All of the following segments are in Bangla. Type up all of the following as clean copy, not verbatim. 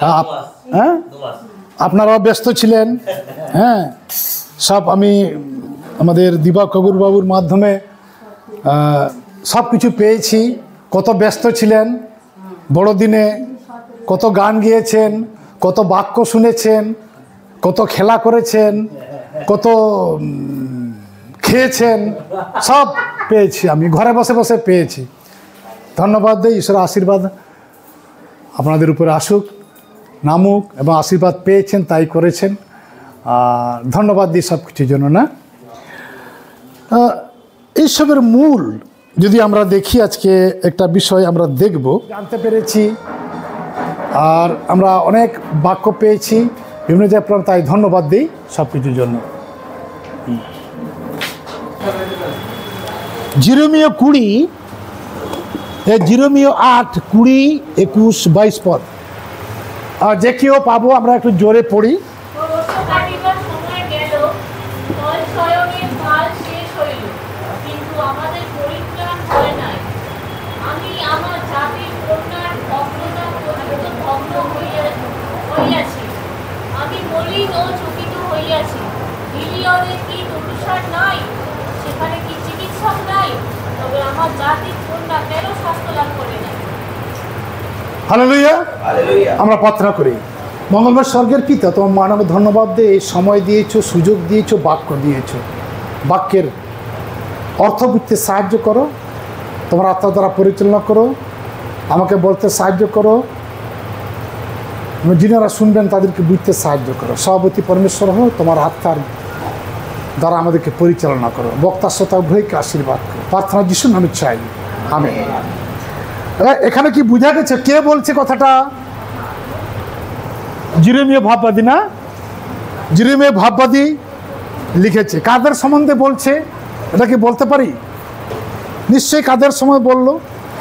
হ্যাঁ, আপনারাও ব্যস্ত ছিলেন। হ্যাঁ, সব আমি আমাদের দিবাকর বাবুর মাধ্যমে সব কিছু পেয়েছি। কত ব্যস্ত ছিলেন বড়দিনে, কত গান গিয়েছেন, কত বাক্য শুনেছেন, কত খেলা করেছেন, কত খেয়েছেন, সব পেয়েছি। আমি ঘরে বসে বসে পেয়েছি। ধন্যবাদ দেই, ঈশ্বরের আশীর্বাদ আপনাদের উপরে আসুক, নামুক, এবং আশীর্বাদ পেয়েছেন তাই করেছেন। ধন্যবাদ দিই সব কিছুর জন্য। না, এইসবের মূল যদি আমরা দেখি, আজকে একটা বিষয় আমরা দেখব, জানতে পেরেছি, আর আমরা অনেক বাক্য পেয়েছি বিভিন্ন জায়গায়, তাই ধন্যবাদ দিই সব কিছুর জন্য। জিরোমিও 20, জিরোমিও 8, 20, 21, 22 পদ। আর যে কেউ পাবো, আমরা একটু জোরে পড়ি। হালেলুয়া, আমরা প্রার্থনা করি। মঙ্গলবার স্বর্গের পিতা, তোমার মানব ধন্যবাদ দিয়ে এই সময় দিয়েছো, সুযোগ দিয়েছো, বাক্য দিয়েছো। বাক্যের অর্থ বুঝতে সাহায্য করো, তোমার আত্মা দ্বারা পরিচালনা করো, আমাকে বলতে সাহায্য করো, যিনারা শুনবেন তাদেরকে বুঝতে সাহায্য করো। সভাপতি পরমেশ্বর হো, তোমার আত্মার দ্বারা আমাদেরকে পরিচালনা করো। বক্তা শ্রোতা উভয়কে আশীর্বাদ করো। প্রার্থনা যিশুর নামে চাই, আমেন। এখানে কি বোঝা গেছে কে বলছে কথাটা? জিরেমীয় ভাববাদী, না? জিরেমীয় ভাববাদী লিখেছে। কাদের সম্বন্ধে বলছে এটা কি বলতে পারি? নিশ্চয়ই কাদের সময় বললো,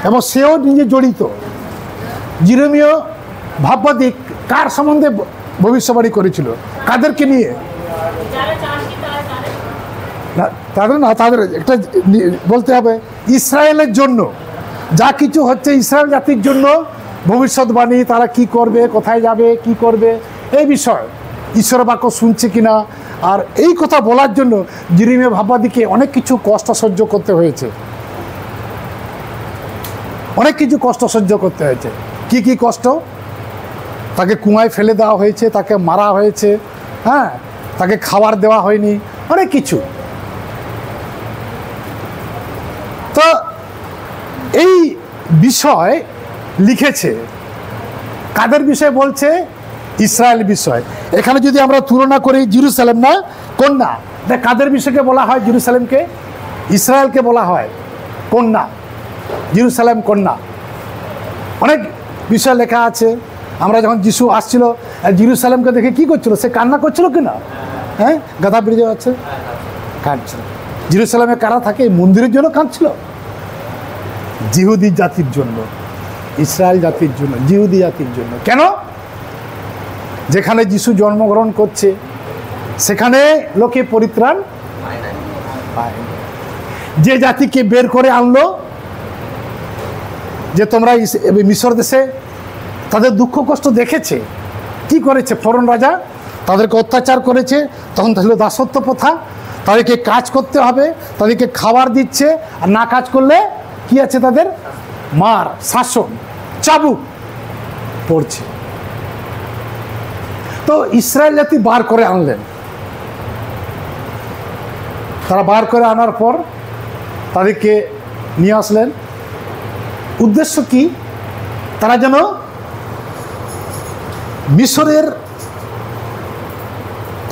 এবং সেও নিজে জড়িত। জিরেমীয় ভাববাদী কার সম্বন্ধে ভবিষ্যবাণী করেছিল? কাদেরকে নিয়ে? তাদের না, তাদের একটা বলতে হবে ইসরায়েলের জন্য যা কিছু হচ্ছে, ইসরায়েল জাতির জন্য ভবিষ্যৎবাণী, তারা কি করবে, কোথায় যাবে, কি করবে, এই বিষয় ঈশ্বর বাক্য শুনছে কিনা। আর এই কথা বলার জন্য জিরেমীয় ভাববাদীকে অনেক কিছু কষ্ট সহ্য করতে হয়েছে, অনেক কিছু কষ্ট সহ্য করতে হয়েছে। কি কি কষ্ট? তাকে কুয়ায় ফেলে দেওয়া হয়েছে, তাকে মারা হয়েছে, হ্যাঁ, তাকে খাবার দেওয়া হয়নি, অনেক কিছু। তো এই বিষয় লিখেছে, কাদের বিষয় বলছে? ইসরায়েল বিষয়। এখানে যদি আমরা তুলনা করি, জেরুজালেম না কন্যা, কাদের বিষয়কে বলা হয়? জেরুজালেমকে, ইসরায়েলকে বলা হয় কন্যা, জেরুজালেম কন্যা। অনেক বিষয় লেখা আছে। আমরা যখন যিশু আসছিল, জেরুজালেমকে দেখে কি করছিল? সে কান্না করছিল কিনা? হ্যাঁ, গাধা বেরিয়ে যাচ্ছে, কাঁদছিল। জেরুজালেমে কারা থাকে? মন্দিরের জন্য কাঁদছিল, জিহুদি জাতির জন্য, ইসরায়েল জাতির জন্য, জিহুদি জাতির জন্য। কেন? যেখানে যিশু জন্মগ্রহণ করছে সেখানে লোকে পরিত্রাণ পায়। যে জাতিকে বের করে আনলো, যে তোমরা মিশর দেশে, তাদের দুঃখ কষ্ট দেখেছে, কি করেছে ফরন রাজা? তাদেরকে অত্যাচার করেছে, তখন ছিল দাসত্ব প্রথা, তাদেরকে কাজ করতে হবে, তাদেরকে খাবার দিচ্ছে, আর না কাজ করলে কি আছে? তাদের মার, শাসন, চাবুক পড়ছে। তো ইসরায়েল জাতি বার করে আনলেন। তারা বার করে আনার পর তাদেরকে নিয়ে আসলেন। উদ্দেশ্য কি? তারা যেন মিশরের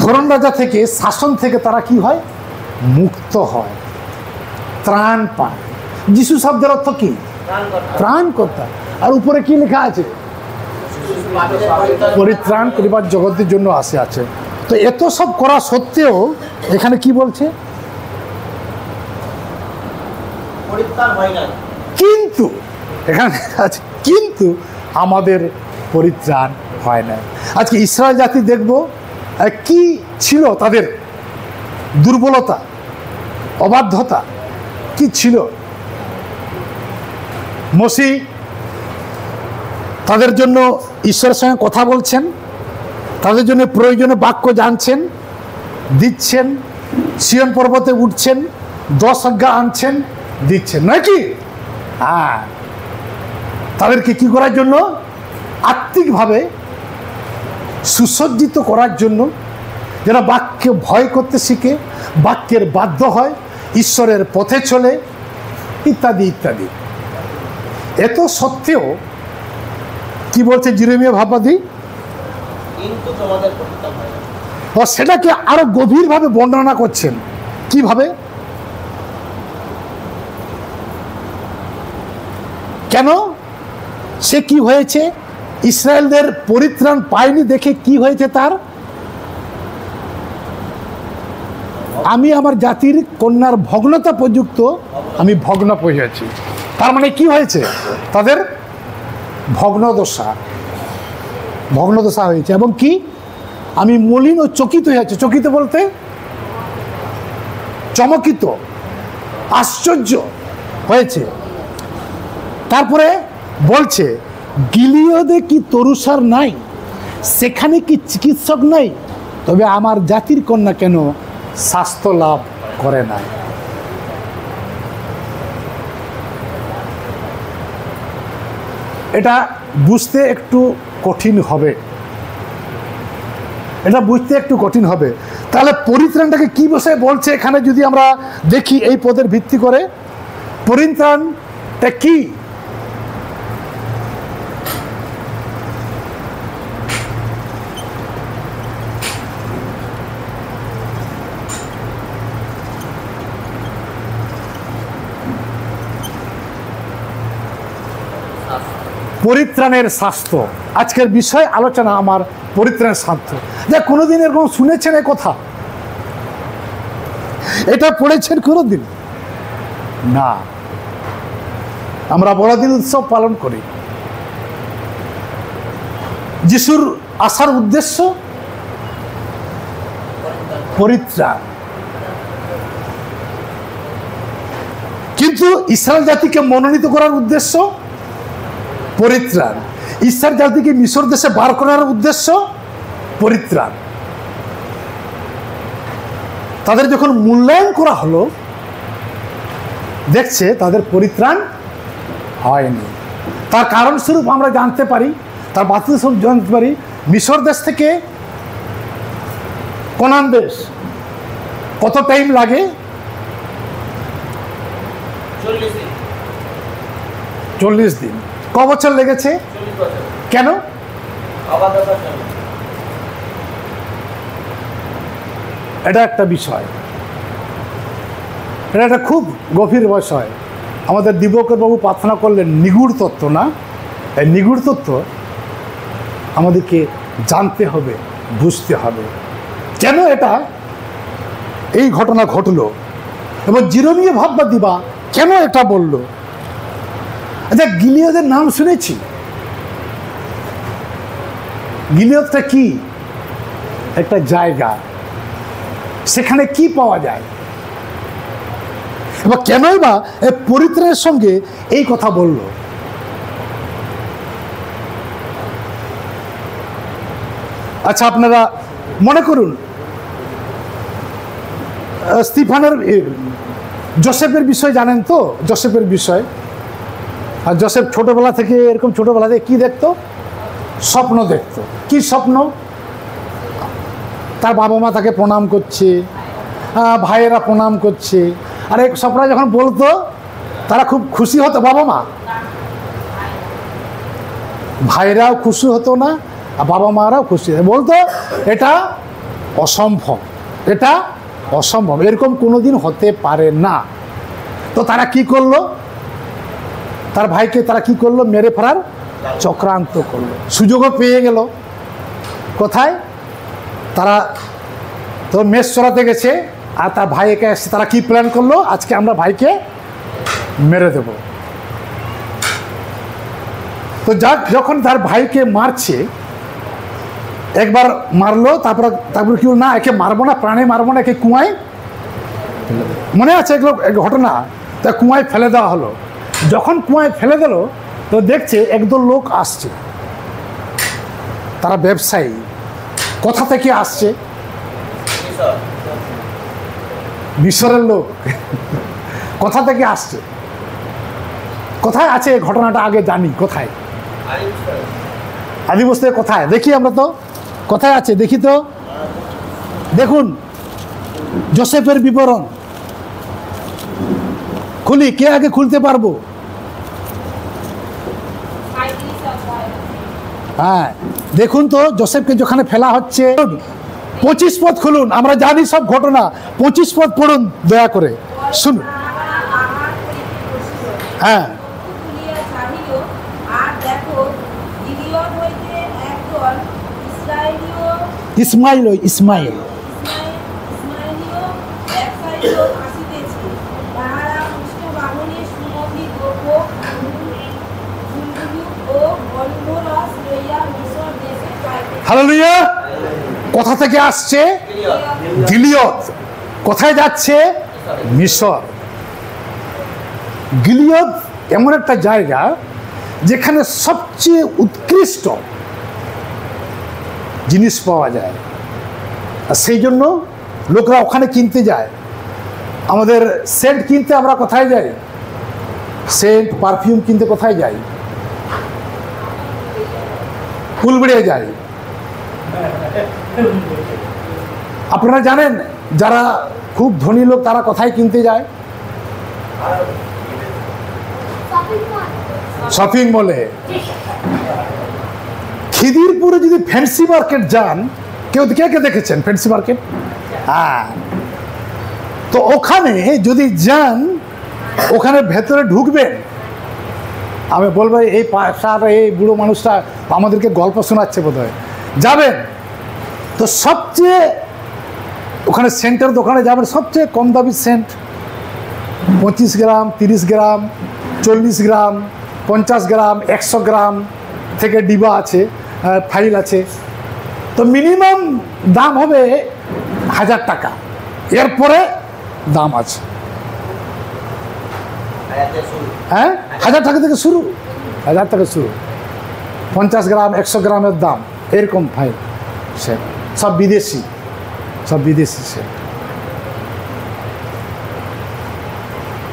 ফরন রাজা থেকে, শাসন থেকে তারা কি হয়? মুক্ত হয়, ত্রাণ পায়। যিশু শব্দের অর্থ কি? ত্রাণকর্তা। আর উপরে কি লেখা আছে? পরিত্রাণ করিবার জগতের জন্য আসে আছে। তো এত সব করা সত্ত্বেও এখানে কি বলছে? কিন্তু এখানে আছে কিন্তু আমাদের পরিত্রাণ হয় না। আজকে ইসরায়েল জাতি দেখব কি ছিল তাদের দুর্বলতা, অবাধ্যতা কি ছিল। মসি তাদের জন্য ঈশ্বরের সঙ্গে কথা বলছেন, তাদের জন্য প্রয়োজনীয় বাক্য জানছেন, দিচ্ছেন, সিয়ন পর্বতে উঠছেন, 10 আজ্ঞা আনছেন, দিচ্ছেন, নয় কি? হ্যাঁ, তাদেরকে কি করার জন্য? আত্মিকভাবে সুসজ্জিত করার জন্য, যারা বাক্যে ভয় করতে শিখে, বাক্যের বাধ্য হয়, ঈশ্বরের পথে চলে, ইত্যাদি ইত্যাদি। এত সত্ত্বেও কি বলছে জিরেমিয়া ভাববাদী? ও সেটাকে আরো গভীরভাবে বর্ণনা করছেন। কিভাবে? কেন? সে কি হয়েছে? ইসরায়েলদের পরিত্রাণ পায়নি দেখে কি হয়েছে তার? আমি আমার জাতির কন্যার ভগ্নতা পর্যন্ত আমি ভগ্ন পড়েছি। তার মানে কি হয়েছে? তাদের ভগ্নদশা হয়েছে। এবং কি? আমি মলিন ও চকিত হয়েছে। চকিত বলতে চমকিত, আশ্চর্য হয়েছে। তারপরে বলছে, গিলিয়দে কি তরুসার নাই? সেখানে কি চিকিৎসক নাই? তবে আমার জাতির কন্যা কেন স্বাস্থ্য লাভ করে না? এটা বুঝতে একটু কঠিন হবে, তাহলে পরিত্রাণটাকে কি বিষয়ে বলছে এখানে যদি আমরা দেখি এই পদের ভিত্তি করে? পরিত্রাণটা কি? পরিত্রাণের স্বাস্থ্য আজকের বিষয় আলোচনা আমার। পরিত্রাণের স্বাস্থ্য, যা কোনোদিন এরকম শুনেছেন এ কথা? এটা পড়েছেন কোনোদিন? না। আমরা বড়দিন উৎসব পালন করি। যিশুর আসার উদ্দেশ্য পরিত্রাণ, কিন্তু ইসরায়েল জাতিকে মনোনীত করার উদ্দেশ্য পরিত্রাণ। ইসরায়েল জাতিকে মিশর দেশে বার করার উদ্দেশ্য পরিত্রাণ। তাদের যখন মূল্যায়ন করা হলো, দেখছে তাদের পরিত্রাণ হয়নি। তার কারণ স্বরূপ আমরা জানতে পারি, তার বাতিল স্বরূপ জানতে পারি, মিশর দেশ থেকে কনান দেশ কত টাইম লাগে? 40 দিন। ক বছর লেগেছে? কেন? এটা একটা বিষয়, এটা একটা খুব গভীর বিষয়। আমাদের দিবকর বাবু প্রার্থনা করলেন নিগুড় তত্ত্ব, না? এই নিগুড় তত্ত্ব আমাদেরকে জানতে হবে, বুঝতে হবে কেন এটা এই ঘটনা ঘটলো, এবং জিরোমিয়া ভাববাদী বা কেন এটা বলল। আচ্ছা, গিলিয়দের নাম শুনেছি। গিলিয়দটা কি? একটা জায়গা, সেখানে কি পাওয়া যায়, এবং কেনই বা এই পরিত্রাণের সঙ্গে এই কথা বলল? আচ্ছা, আপনারা মনে করুন স্তিফানের, জোসেফের বিষয় জানেন তো? জোসেফের বিষয়। আর জোসেফ ছোটবেলা থেকে এরকম, ছোটবেলা থেকে কি দেখতো? স্বপ্ন দেখতো। কি স্বপ্ন? তার বাবা মা তাকে প্রণাম করছে, ভাইয়েরা প্রণাম করছে, আর এক স্বপ্ন যখন বলতো তারা খুব খুশি হতো। বাবা মা, ভাইরাও খুশি হতো না, আর বাবা মারাও খুশি হতো, বলতো এটা অসম্ভব, এটা অসম্ভব, এরকম কোনোদিন হতে পারে না। তো তারা কি করলো? তার ভাইকে তারা কি করলো? মেরে ফেলার চক্রান্ত করলো। সুযোগও পেয়ে গেল। কোথায়? তারা তো মেষ চড়াতে গেছে, আর তার ভাইকে এসে তারা কি প্ল্যান করলো? আজকে আমরা ভাইকে মেরে দেব। তো যখন তার ভাইকে মারছে, একবার মারলো, তারপরে কি না, একে মারবো না, প্রাণে মারবো না, একে কুয়ায়, মনে আছে এগুলো ঘটনা? তা কুয়ায় ফেলে দেওয়া হলো। যখন কুয়ায় ফেলে দিল, তো দেখছে একদল লোক আসছে, তারা ব্যবসায়ী। কোথা থেকে আসছে? মিশরের লোক। কোথা থেকে আসছে? কোথায় আছে ঘটনাটা আগে জানি, কোথায়? আদিবস্তুতে কোথায় দেখি আমরা তো, কোথায় আছে দেখি তো। দেখুন যোসেফের বিবরণ খুলি, কে আগে খুলতে পারবো? হ্যাঁ দেখুন তো, যোসেফকে যেখানে ফেলা হচ্ছে, 25 পদ খুলুন, আমরা জানি সব ঘটনা। 25 পদ পড়ুন দয়া করে, শুনুন। হ্যাঁ ইসমাইল, ইসমাইল হালেলুয়া। কোথা থেকে আসছে? গিলিয়দ। কোথায় যাচ্ছে? মিশর। গিলিয়দ এমন একটা জায়গা যেখানে সবচেয়ে উৎকৃষ্ট জিনিস পাওয়া যায়, আর সেই জন্য লোকরা ওখানে কিনতে যায়। আমাদের সেন্ট কিনতে আমরা কোথায় যাই? সেন্ট পারফিউম কিনতে কোথায় যাই? ফুলবেড়িয়ে যাই। আপনারা জানেন যারা খুব ধনী লোক তারা কোথায় কিনতে যায়? শপিং মলে। খিদিরপুরে যদি ফ্যান্সি মার্কেট যান, কেউ কে কে দেখেছেন ফ্যান্সি মার্কেট? হ্যাঁ, তো ওখানে যদি যান, ওখানে ভেতরে ঢুকবেন, আমি বলবো এই পাশাটা, এই বুড়ো মানুষটা আমাদেরকে গল্প শোনাচ্ছে বোধ হয়। যাবেন তো সবচেয়ে ওখানে সেন্টের দোকানে যাবেন, সবচেয়ে কম দামি সেন্ট 25 গ্রাম, 30 গ্রাম, 40 গ্রাম, 50 গ্রাম, 100 গ্রাম থেকে ডিবা আছে, ফাইল আছে। তো মিনিমাম দাম হবে 1000 টাকা, এরপরে দাম আছে। হ্যাঁ 1000 টাকা থেকে শুরু, 1000 টাকা শুরু। 50 গ্রাম, 100 গ্রামের দাম এরকম ফাইল সেট, সব বিদেশি, সব বিদেশি সেট।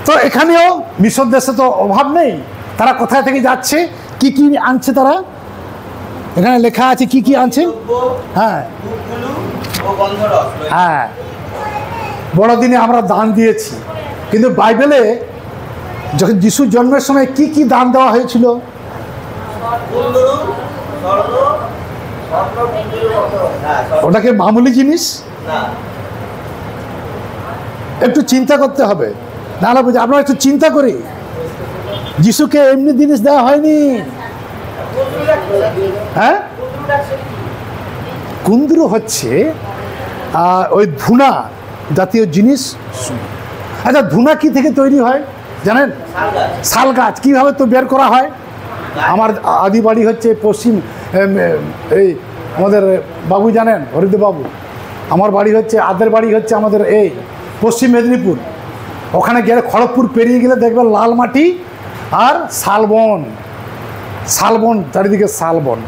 তো এখানেও মিশর দেশে তো অভাব নেই। তারা কোথায় থেকে যাচ্ছে, কি কি আনছে, তারা এখানে লেখা আছে কি কি আনছে। হ্যাঁ হ্যাঁ, বড়দিনে আমরা দান দিয়েছি, কিন্তু বাইবেলে যখন যিশুর জন্মের সময় কি কি দান দেওয়া হয়েছিল? ওটাকে মামুলি জিনিস? একটু চিন্তা করতে হবে, নাহলে বুঝে আমরা একটু চিন্তা করি। যিশুকে এমনি জিনিস দেওয়া হয়নি। হ্যাঁ, কুন্দরু হচ্ছে ওই ধুনা জাতীয় জিনিস। আচ্ছা, ধুনা কি থেকে তৈরি হয় জানেন? শাল গাছ। কীভাবে তো বের করা হয়? আমার আদি বাড়ি হচ্ছে পশ্চিম, এই আমাদের বাবু জানেন, হরিদেব বাবু, আমার বাড়ি হচ্ছে, আদের বাড়ি হচ্ছে আমাদের এই পশ্চিম মেদিনীপুর। ওখানে গেলে খড়গপুর পেরিয়ে গেলে দেখবেন লাল মাটি আর শালবন, শালবন চারিদিকে শালবন।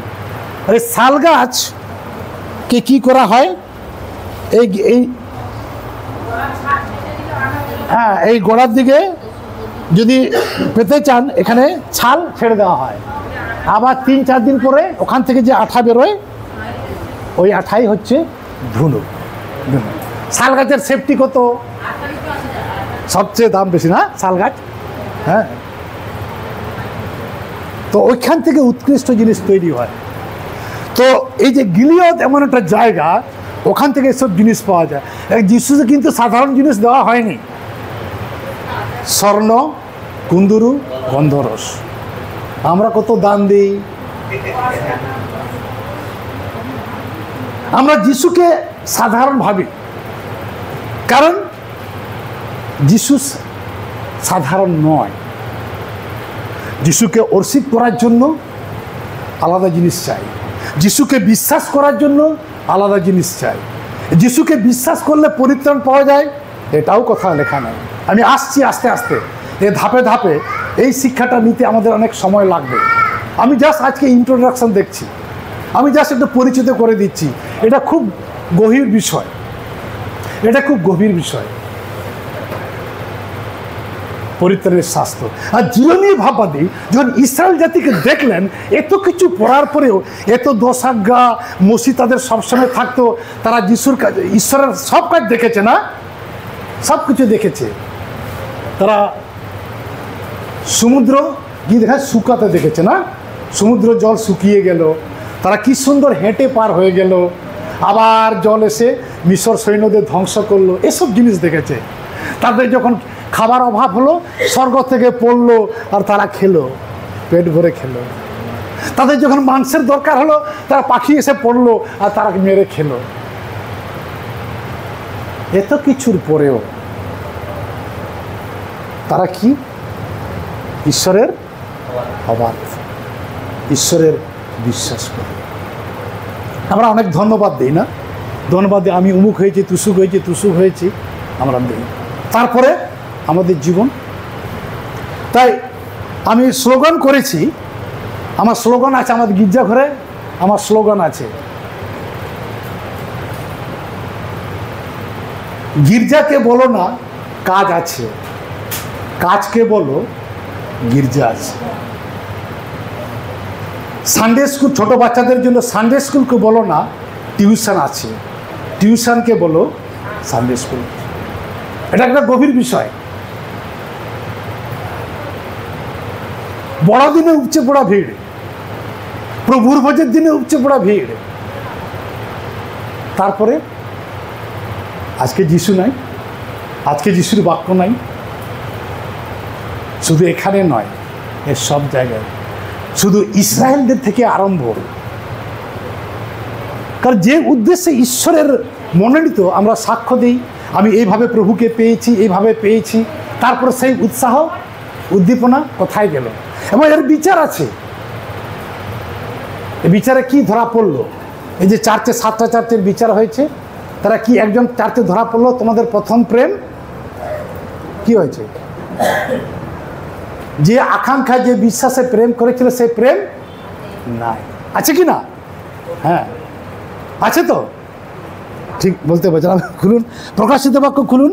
এই শাল গাছকে কী করা হয়? এই হ্যাঁ, এই গোড়ার দিকে যদি পেতে চান, এখানে ছাল ছেড়ে দেওয়া হয়। আবার 3-4 দিন পরে ওখান থেকে যে আঠা বেরোয়, ওই আঠাই হচ্ছে ধুনো। শাল গাছের সেফটি কত? সবচেয়ে দাম বেশি না শাল গাছ? হ্যাঁ, তো ওইখান থেকে উৎকৃষ্ট জিনিস তৈরি হয়। তো এই যে গিলিয়দ এমন একটা জায়গা, ওখান থেকে এসব জিনিস পাওয়া যায়। যিশুকে কিন্তু সাধারণ জিনিস দেওয়া হয়নি। স্বর্ণ, কুন্দুরু, গন্ধরস। আমরা কত দান দিই। আমরা যিশুকে সাধারণ ভাবি, কারণ যিশু সাধারণ নয়। যিশুকে অর্শিত করার জন্য আলাদা জিনিস চাই, যিশুকে বিশ্বাস করার জন্য আলাদা জিনিস চাই। যিশুকে বিশ্বাস করলে পরিত্রাণ পাওয়া যায়, এটাও কথা লেখা নেই। আমি আসছি আস্তে আস্তে, এ ধাপে ধাপে এই শিক্ষাটা নিতে আমাদের অনেক সময় লাগবে। আমি জাস্ট আজকে ইন্ট্রোডাকশন দেখছি, আমি জাস্ট একটু পরিচিত করে দিচ্ছি। এটা খুব গভীর বিষয়, এটা খুব গভীর বিষয়, পরিত্রাণের শাস্ত্র। আর জিরোমীয় ভাববাদী যখন ইসরায়েল জাতিকে দেখলেন এত কিছু পড়ার পরেও, এত দোষাজ্ঞা মসি তাদের সবসময় থাকতো, তারা যিশুর কাজ, ঈশ্বরের সব কাজ দেখেছে না, সব কিছু দেখেছে। তারা সমুদ্র কি দেখা শুকাতে দেখেছে না, সমুদ্র জল শুকিয়ে গেল, তারা কি সুন্দর হেঁটে পার হয়ে গেল, আবার জল এসে মিশর সৈন্যদের ধ্বংস করলো, এসব জিনিস দেখেছে। তাদের যখন খাবার অভাব হলো স্বর্গ থেকে পড়লো আর তারা খেলো, পেট ভরে খেলো। তাদের যখন মাংসের দরকার হলো তারা পাখি এসে পড়লো আর তারা মেরে খেলো। এত কিছুর পরেও তারা কি ঈশ্বরের অবাধ, ঈশ্বরের বিশ্বাস করে। আমরা অনেক ধন্যবাদ দিই না, ধন্যবাদ দিই আমি উমুক হয়েছি, তুসুক হয়েছি, তুসুক হয়েছি, আমরা দিই। তারপরে আমাদের জীবন। তাই আমি স্লোগান করেছি, আমার স্লোগান আছে, আমাদের গির্জাঘরে আমার স্লোগান আছে, গির্জাকে বলো না কাজ আছে, কাজকে বলো গির্জা আছে। সানডে স্কুল, ছোট বাচ্চাদের জন্য সানডে স্কুলকে বলো না টিউশন আছে, টিউশনকে বলো সানডে স্কুল। এটা একটা গভীর বিষয়। বড়দিনে উপচে পড়া ভিড়, প্রভুর ভোজের দিনে উপচে পড়া ভিড়, তারপরে আজকে যিশু নাই, আজকে যিশুর বাক্য নাই। শুধু এখানে নয়, এর সব জায়গায়, শুধু ইসরায়েলদের থেকে আরম্ভ। কারণ যে উদ্দেশ্যে ঈশ্বরের মনোনীত আমরা সাক্ষ্য দিই, আমি এইভাবে প্রভুকে পেয়েছি, এইভাবে পেয়েছি, তারপরে সেই উৎসাহ উদ্দীপনা কোথায় গেল? এবং এর বিচার আছে। এই বিচারে কি ধরা পড়লো? এই যে চার্চে 7টা চার্চের বিচার হয়েছে, তারা কি একজন চার্চে ধরা পড়লো তোমাদের প্রথম প্রেম কি হয়েছে? যে আকাঙ্ক্ষা, যে বিশ্বাসে প্রেম করেছিল সেই প্রেম নাই, আছে কি না? হ্যাঁ আছে তো, ঠিক বলতে পারছেন। খুলুন প্রকাশিত বাক্য, খুলুন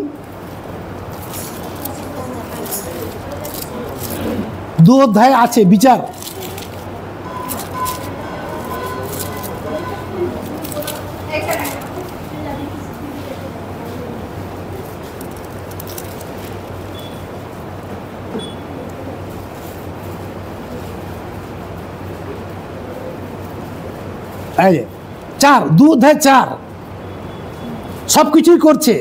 2 অধ্যায় আছে বিচার। এই 4, 2 অধ্যায় 4, সব কিছুই করছে।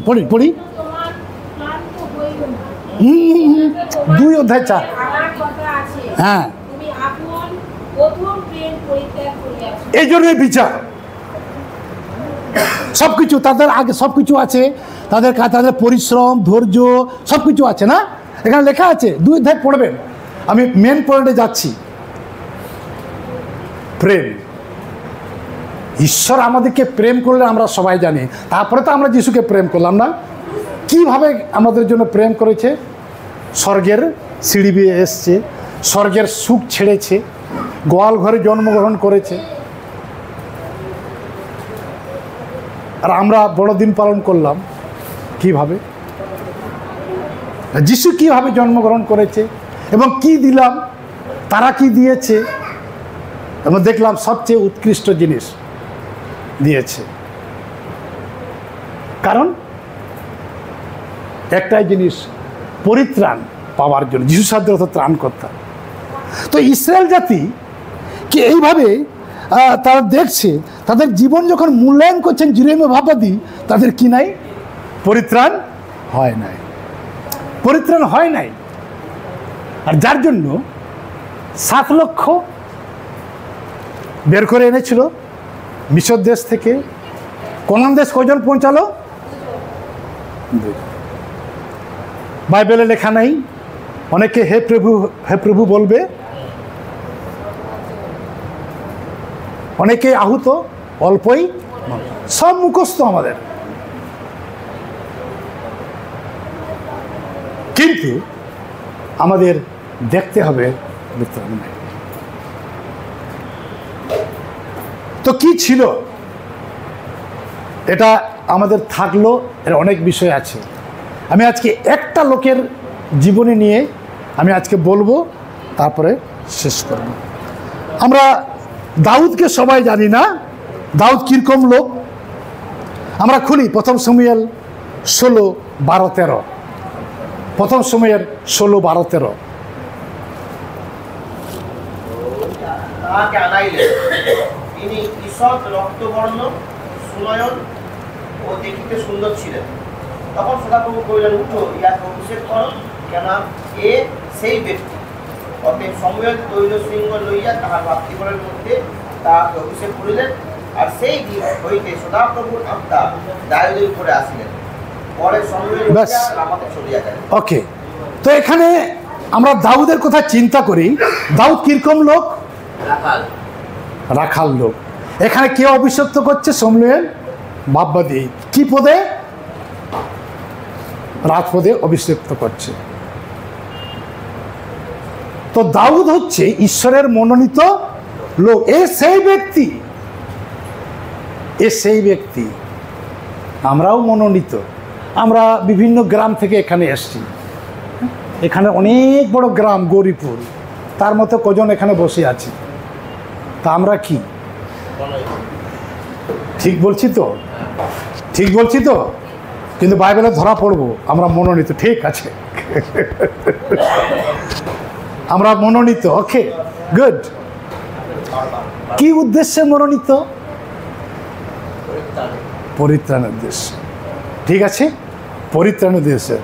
পড়ি পড়ি 2 অধ্যায় 4। হ্যাঁ, এই জন্যই বিচার। সবকিছু তাদের আগে সবকিছু আছে, তাদের তাদের পরিশ্রম, ধৈর্য সবকিছু আছে না, এখানে লেখা আছে। 2 অধ্যায় পড়বেন। আমি মেন পয়েন্টে যাচ্ছি। প্রেম, ঈশ্বর আমাদেরকে প্রেম করলে আমরা সবাই জানি, তারপরে তো আমরা যিশুকে প্রেম করলাম না। কিভাবে আমাদের জন্য প্রেম করেছে? স্বর্গের সিঁড়ি বেয়ে এসছে, স্বর্গের সুখ ছেড়েছে, গোয়াল ঘরে জন্মগ্রহণ করেছে। আর আমরা বড়দিন পালন করলাম কিভাবে? যিশু কিভাবে জন্মগ্রহণ করেছে এবং কি দিলাম, তারা কি দিয়েছে, এবং দেখলাম সবচেয়ে উৎকৃষ্ট জিনিস দিয়েছে। কারণ একটাই জিনিস, পরিত্রাণ পাওয়ার জন্য, যিশু সাধ্য অর্থ ত্রাণকর্তা। তো ইসরায়েল জাতি কি এইভাবে তারা দেখছে, তাদের জীবন যখন মূল্যায়ন করছেন জিরোমীয় ভাববাদী, তাদের কি নাই? পরিত্রাণ হয় নাই, পরিত্রাণ হয় নাই। আর যার জন্য 7 লক্ষ বের করে এনেছিল মিশর দেশ থেকে। কোনান দেশ কজন পৌঁছালো? বাইবেলে লেখা নাই। অনেকে হে প্রভু হে প্রভু বলবে, অনেকে আহুত, অল্পই, সব মুখস্থ আমাদের। কিন্তু আমাদের দেখতে হবে তো কি ছিল, এটা আমাদের থাকলো, এর অনেক বিষয় আছে। আমি আজকে একটা লোকের জীবনী নিয়ে আমি আজকে বলবো, তারপরে শেষ করব। আমরা দাউদকে সবাই জানি না, দাউদ কিরকম লোক। আমরা খুলি প্রথম শমূয়েল 16-12-13, প্রথম শমূয়েল 16-12-13। তাহাকে আনাইলেন, তিনি ঈষৎ রক্তবর্ণ, সুনয়ন ও দেখিতে সুন্দর ছিলেন। তখন সদাপ্রভু কহিলেন, উঠো, ইয়াকে অভিষেক করো, কেন এ সেই ব্যক্তি। অতএব শমূয়েল তৈল শৃঙ্গ লইয়া তাহার ভাতৃগণের মধ্যে তাহাকে অভিষেক করিলেন। আর সেই দিন হইতে সদাপ্রভুর আত্মা দাউদের উপরে আসিলেন। পরে শমূয়েল রামাতে চলিয়া গেলেন। ওকে, তো এখানে আমরা দাউদের কথা চিন্তা করি। দাউদ কিরকম লোক? রাখাল লোক। এখানে কে অভিষিক্ত করছে? শমূয়েল বাব্বাদি। কি পদে? রাজপদে অভিষিক্ত করছে। তো দাউদ হচ্ছে ঈশ্বরের মনোনীত লোক। এ সেই ব্যক্তি, এ সেই ব্যক্তি। আমরাও মনোনীত। আমরা বিভিন্ন গ্রাম থেকে এখানে এসছি। এখানে অনেক বড় গ্রাম গৌরীপুর, তার মতো কজন এখানে বসে আছে। তা আমরা কি ঠিক বলছি তো? ঠিক বলছি তো? কিন্তু বাইবেলে ধরা পড়বো আমরা মনোনীত। ঠিক আছে, আমরা মনোনীত। ওকে, গুড। কি উদ্দেশ্যে মনোনীত? পরিত্রাণের উদ্দেশ্যে। ঠিক আছে, পরিত্রাণের উদ্দেশ্যে।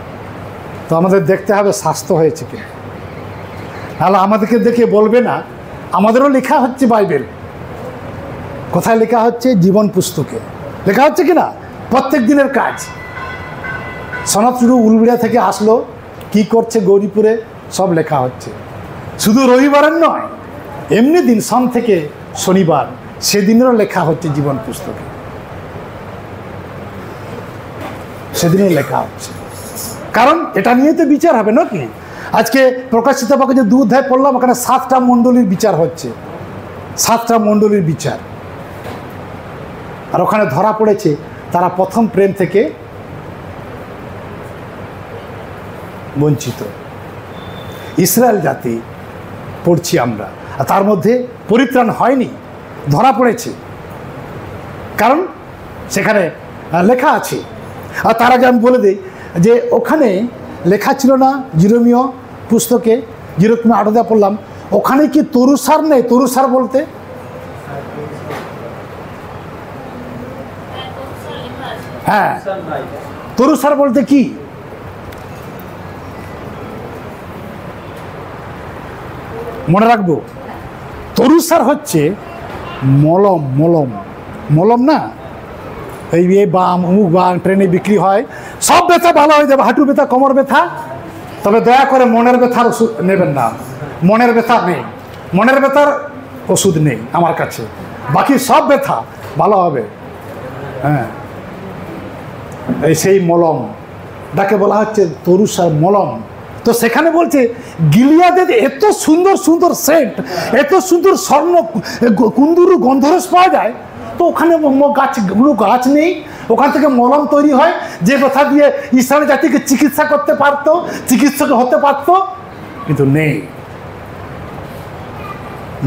তো আমাদের দেখতে হবে স্বাস্থ্য হয়েছে কি। তাহলে আমাদেরকে দেখে বলবে না, আমাদেরও লেখা হচ্ছে বাইবেল। কোথায় লেখা হচ্ছে? জীবন পুস্তকে লেখা হচ্ছে কিনা? প্রত্যেক দিনের কাজ। সনাত শুধু উলবিড়া থেকে আসলো, কি করছে গৌরীপুরে, সব লেখা হচ্ছে। শুধু রবিবারের নয়, এমনি দিন সোম থেকে শনিবার, সেদিনেরও লেখা হচ্ছে জীবন পুস্তকে, সেদিনও লেখা হচ্ছে। কারণ এটা নিয়ে তো বিচার হবে নাকি। আজকে প্রকাশিত বাক্যে যে 2 অধ্যায় পড়লাম, ওখানে 7টা মণ্ডলীর বিচার হচ্ছে। 7টা মণ্ডলীর বিচার। আর ওখানে ধরা পড়েছে তারা প্রথম প্রেম থেকে বঞ্চিত। ইসরায়েল জাতি পড়ছি আমরা, আর তার মধ্যে পরিত্রাণ হয়নি, ধরা পড়েছে। কারণ সেখানে লেখা আছে। আর তার আগে আমি বলে দিই যে ওখানে লেখা ছিল না জিরমীয় পুস্তকে, জিরমীয় 8 অধ্যায় পড়লাম, ওখানে কি তরুসার নেই? তরুসার বলতে হ্যাঁ, তরুসার বলতে কি? মনে রাখবো, তরুসার হচ্ছে মলম। মলম, মলম না, এই বাম অমুক বাম ট্রেনে বিক্রি হয়, সব ব্যথা ভালো হয়ে যাবে, হাঁটু ব্যথা, কোমর ব্যথা। তবে দয়া করে মনের ব্যথার ওষুধ নেবেন না। মনের ব্যথা নেই, মনের ব্যথার ওষুধ নেই আমার কাছে, বাকি সব ব্যথা ভালো হবে। হ্যাঁ, এই সেই মলম যাকে বলা হচ্ছে তরুসার মলম। তো সেখানে বলছে গিলিয়াদে এত সুন্দর সুন্দর সেন্ট, এত সুন্দর স্বর্ণ কুন্দুরু গন্ধরস পাওয়া যায়, তো ওখানে গাছগুলো গাছ নেই, ওখান থেকে মলম তৈরি হয়, যে কথা দিয়ে ইসরায়েল জাতিকে চিকিৎসা করতে পারতো, চিকিৎসক হতে পারতো, কিন্তু নেই।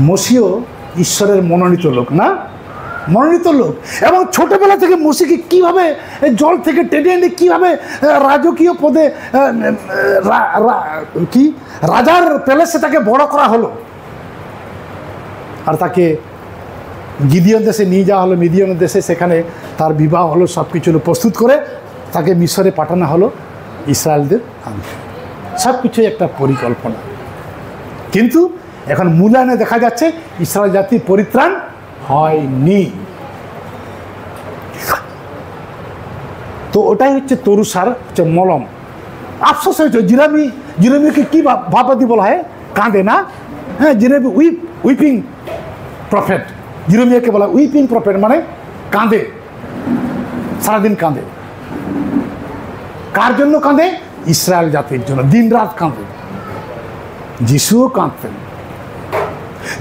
মসিও ঈশ্বরের মনোনীত লোক না, মনোনীত লোক। এবং ছোটবেলা থেকে মসিকে কিভাবে জল থেকে টেনে এনে কিভাবে রাজকীয় পদে কি রাজার প্যালেসে তাকে বড় করা হলো, আর তাকে গিদিয়ন দেশে নিয়ে যাওয়া হলো, মিদিয়নের দেশে, সেখানে তার বিবাহ হলো, সব কিছু প্রস্তুত করে তাকে মিশরে পাঠানো হলো ইসরায়েলদের আনতে। সব কিছুই একটা পরিকল্পনা। কিন্তু এখন মূল্যায়নে দেখা যাচ্ছে ইসরায়েল জাতির পরিত্রাণ হয়নি। তো ওটাই হচ্ছে তরুসার, হচ্ছে মলম। আফসোস হয়েছে, জিরেমিয়াকে কি ভাবাদি বলা হয়? কাঁদে না? হ্যাঁ, জিরেমি উইপিং প্রফেট। জিরেমিয়াকে বলা উইপিং প্রফেট, মানে কাঁদে, সারাদিন কাঁদে। কার জন্য কাঁদে? ইসরায়েল জাতির জন্য দিন রাত কাঁদে। যিশুও কাঁদতেন,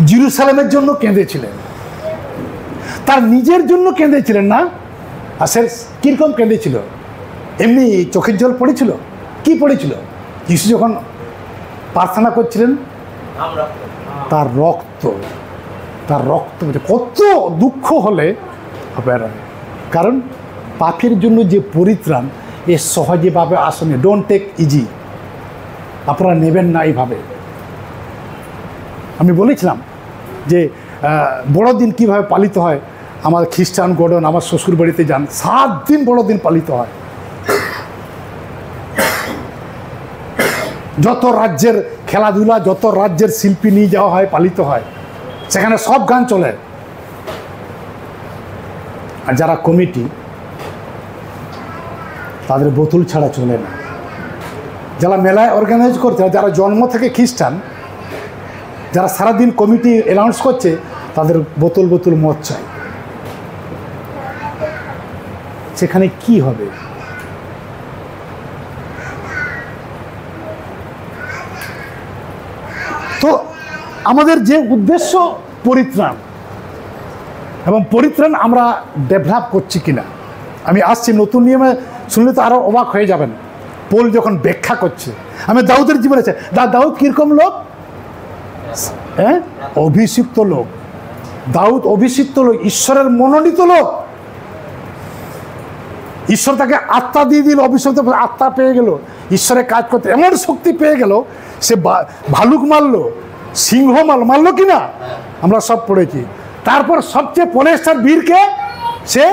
জেরুজালেমের জন্য কেঁদেছিলেন। তার নিজের জন্য কেঁদেছিলেন না। আর সে কীরকম কেঁদেছিল? এমনি চোখের জল পড়েছিল? কি পড়েছিল? যিশু যখন প্রার্থনা করছিলেন তার রক্ত, কত দুঃখ হলে হবে না। কারণ পাপের জন্য যে পরিত্রাণ এ সহজেভাবে আসেনি। ডোন্ট টেক ইজি, আপনারা নেবেন না এইভাবে। আমি বলেছিলাম যে বড়দিন কিভাবে পালিত হয়। আমার খ্রিস্টান গড়ন আমার শ্বশুর বাড়িতে যান, 7 দিন বড়দিন পালিত হয়। যত রাজ্যের খেলাধুলা, যত রাজ্যের শিল্পী নিয়ে যাওয়া হয়, পালিত হয়, সেখানে সব গান চলে। আর যারা কমিটি তাদের বোতল ছাড়া চলে না। যারা মেলায় অর্গানাইজ করছে, যারা জন্ম থেকে খ্রিস্টান, যারা সারাদিন কমিটি অ্যানাউন্স করছে, তাদের বোতল বোতল মদ চাই। সেখানে কি হবে? তো আমাদের যে উদ্দেশ্য পরিত্রাণ, এবং পরিত্রাণ আমরা ডেভেলপ করছি কিনা। আমি আসছি নতুন নিয়মে, শুনলে তো আরও অবাক হয়ে যাবেন। পোল যখন ব্যাখ্যা করছে, আমি দাউদের জীবনে আছে, দাউদ কীরকম লোক? হ্যাঁ, অভিষিক্ত লোক। দাউদ অভিষিক্ত লোক, ঈশ্বরের মনোনীত লোক। ঈশ্বর তাকে আত্মা দিয়ে দিল, অভিষিক্ত আত্মা পেয়ে গেল, ঈশ্বরের কাজ করতে এমন শক্তি পেয়ে গেল। সে ভালুক মারলো, সিংহ মারলো কিনা আমরা সব পড়েছি। তারপর সবচেয়ে পলেস্টার বীরকে সে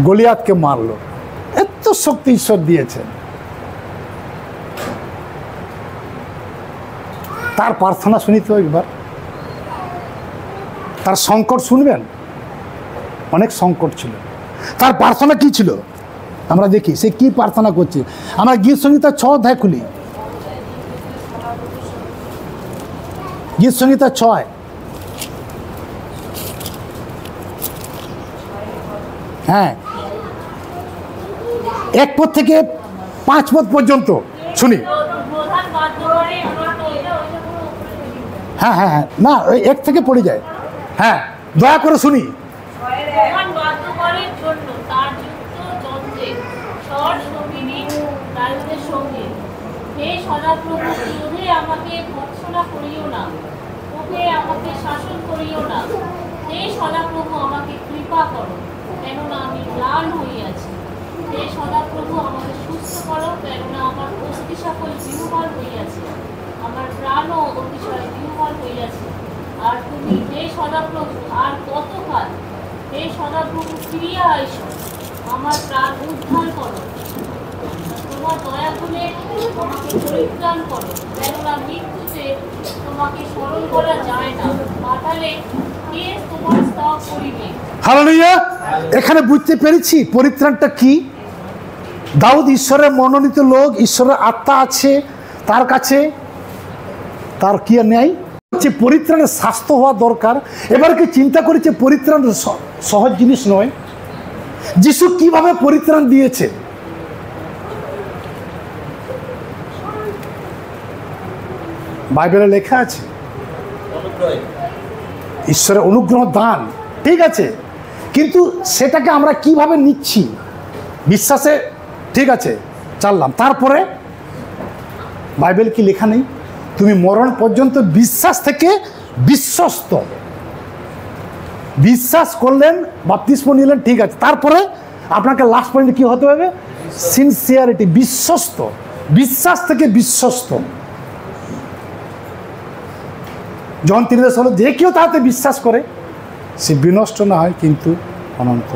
গলিয়াতকে মারলো। এত শক্তি ঈশ্বর দিয়েছেন। তার প্রার্থনা শুনিত একবার, তার সংকট শুনবেন। অনেক সংকট ছিল। তার প্রার্থনা কি ছিল আমরা দেখি, সে কি প্রার্থনা করছে। আমরা গীত সংহিতা 6 অধ্যায় খুলি। গীত সংহিতা 6, হ্যাঁ, 1 পদ থেকে 5 পদ পর্যন্ত শুনি। হ্যাঁ হ্যাঁ হ্যাঁ, না ওই 1 থেকে পড়ে যায়। হ্যাঁ, দয়া করে শুনি। শাসন করিও না, হে সদাপ্রভু আমাকে কৃপা করো, কেননা আমি ম্লান হইয়াছি। হে সদাপ্রভু আমাকে সুস্থ করো, কেননা আমার অস্থি সকল বিহ্বল হইয়াছে, আমার প্রাণও অতিশয় বিহ্বল হইয়াছে। আর তুমি হে সদাপ্রভু আর কতকাল? হে সদাপ্রভু ফিরিয়া আইসো, আমার প্রাণ উদ্ধার করো। তোমার দয়া গুণে আমাকে পরিত্রাণ করো, কেননা মৃত্যুতে তোমাকে স্মরণ করা যায় না, পাতালে কে তোমার স্তব করিবে। হালেলুয়া। এখানে বুঝতে পেরেছি পরিত্রাণটা কি। দাউদ ঈশ্বরের মনোনীত লোক, ঈশ্বরের আত্মা আছে তার কাছে, তার কি নেই? পরিত্রাণের স্বাস্থ্য হওয়া দরকার। এবার কি চিন্তা করেছে পরিত্রাণ সহজ জিনিস নয়। যিশু কিভাবে পরিত্রাণ দিয়েছে? বাইবেলে লেখা আছে ঈশ্বরের অনুগ্রহ দান, ঠিক আছে, কিন্তু সেটাকে আমরা কিভাবে নিচ্ছি? বিশ্বাসে, ঠিক আছে, চাললাম। তারপরে বাইবেল কি লেখা নেই? তুমি মরণ পর্যন্ত বিশ্বাস থেকে বিশ্বস্ত। বিশ্বাস করলেন, বাপ্তিস্ম নিলেন, ঠিক আছে, তারপরে আপনাকে লাস্ট পয়েন্টে কি হতে হবে? সিনসিয়ারিটি, বিশ্বস্ত। বিশ্বাস থেকে বিশ্বস্ত। জন 3 হলো, যে কেউ তাতে বিশ্বাস করে সে বিনষ্ট না হয় কিন্তু অনন্ত।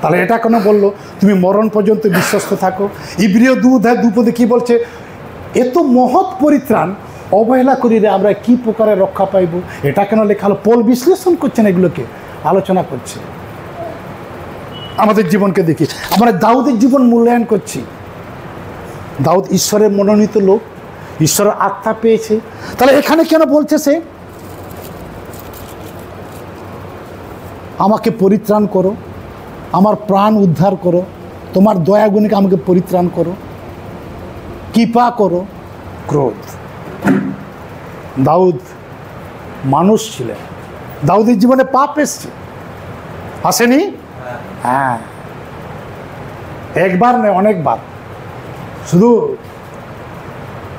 তাহলে এটা কেন বললো তুমি মরণ পর্যন্ত বিশ্বস্ত থাকো? ইব্রিয় 2 অধ্যায় 2 পদে কি বলছে? এত মহৎ পরিত্রাণ অবহেলা করিলে আমরা কি প্রকারে রক্ষা পাইব? এটা কেন লেখা হলো? পল বিশ্লেষণ করছেন, এগুলোকে আলোচনা করছে। আমাদের জীবনকে দেখি, আমরা দাউদের জীবন মূল্যায়ন করছি। দাউদ ঈশ্বরের মনোনীত লোক, ঈশ্বরের আত্মা পেয়েছে। তাহলে এখানে কেন বলছে সে আমাকে পরিত্রাণ করো, আমার প্রাণ উদ্ধার করো, তোমার দয়া গুণকে আমাকে পরিত্রাণ করো, কৃপা করো, ক্রোধ। দাউদ মানুষ ছিলেন, দাউদের জীবনে পাপ এসছে, আসেনি? হ্যাঁ, একবার নয়, অনেকবার। শুধু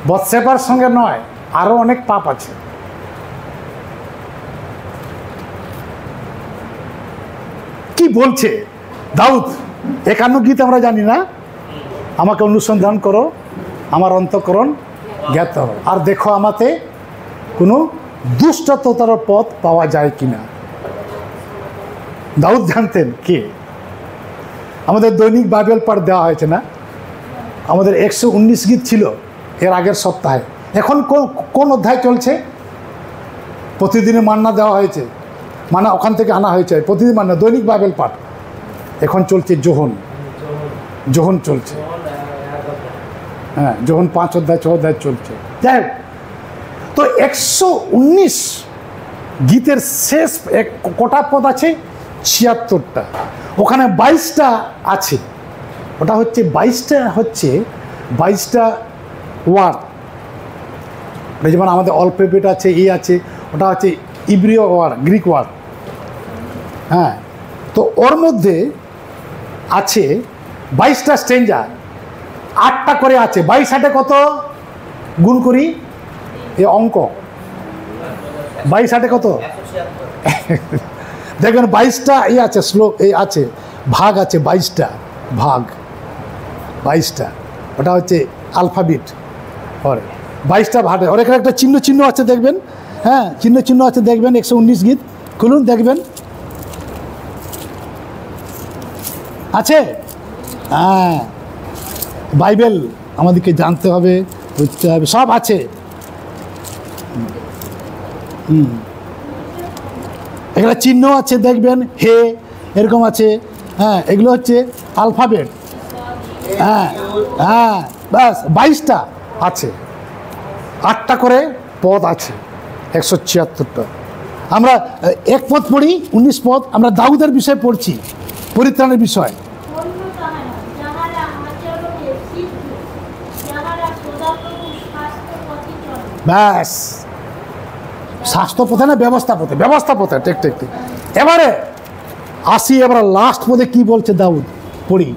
বৎসেবার সঙ্গে নয়, আরো অনেক পাপ আছে। কি বলছে দাউদ? 51 গীত আমরা জানি না? আমাকে অনুসন্ধান করো, আমার অন্তঃকরণ জ্ঞাত হও, আর দেখো আমাতে কোনো দুষ্টতার পথ পাওয়া যায় কিনা। দাউদ জানতেন কে? আমাদের দৈনিক বাইবেল পাঠ দেওয়া হয়েছে না? আমাদের 119 গীত ছিল এর আগের সপ্তাহে। এখন কোন অধ্যায় চলছে? প্রতিদিনে মান্না দেওয়া হয়েছে, মানা ওখান থেকে আনা হয়েছে, প্রতিদিন মান্না, দৈনিক বাইবেল পাঠ। এখন চলছে যোহন চলছে। হ্যাঁ, যোহন 5 অধ্যায় 6 অধ্যায় চলছে। যাই হোক, তো 119 গীতের শেষ কটা পদ আছে? 76টা। ওখানে 22টা আছে। ওটা হচ্ছে 22টা ওয়ার্ড। যেমন আমাদের অল্পেট আছে, আছে, ওটা হচ্ছে ইব্রিয় ওয়ার্ড, গ্রিক ওয়ার্ড। হ্যাঁ, তো ওর মধ্যে আছে 22টা স্ট্রেঞ্জা, 8টা করে আছে। 22 8 কত গুণ করি? এই অঙ্ক 22 8 কত? দেখবেন 22টা আছে, শ্লোক আছে, ভাগ আছে, 22টা ভাগ, 22টা। ওটা হচ্ছে আলফাবেট। ওর 22টা ভাগ। ওর এখানে একটা চিহ্ন আছে দেখবেন। হ্যাঁ, চিহ্ন আছে দেখবেন। 119 গীত খুলুন, দেখবেন আছে। হ্যাঁ, বাইবেল আমাদেরকে জানতে হবে, বুঝতে হবে, সব আছে। এখানে চিহ্ন আছে দেখবেন, হে এরকম আছে। হ্যাঁ, এগুলো হচ্ছে আলফাবেট। হ্যাঁ হ্যাঁ, ব্যাস 22টা আছে, 8টা করে পদ আছে, 176টা। আমরা এক পদ পড়ি, 19 পদ। আমরা দাউদের বিষয় পড়ছি, পরিত্রাণের বিষয়। ব্যাস, স্বাস্থ্য পথে না ব্যবস্থা পথে, ঠিক। এবারে আসি, এবার লাস্ট পদে কি বলছে দাউদ, পড়ি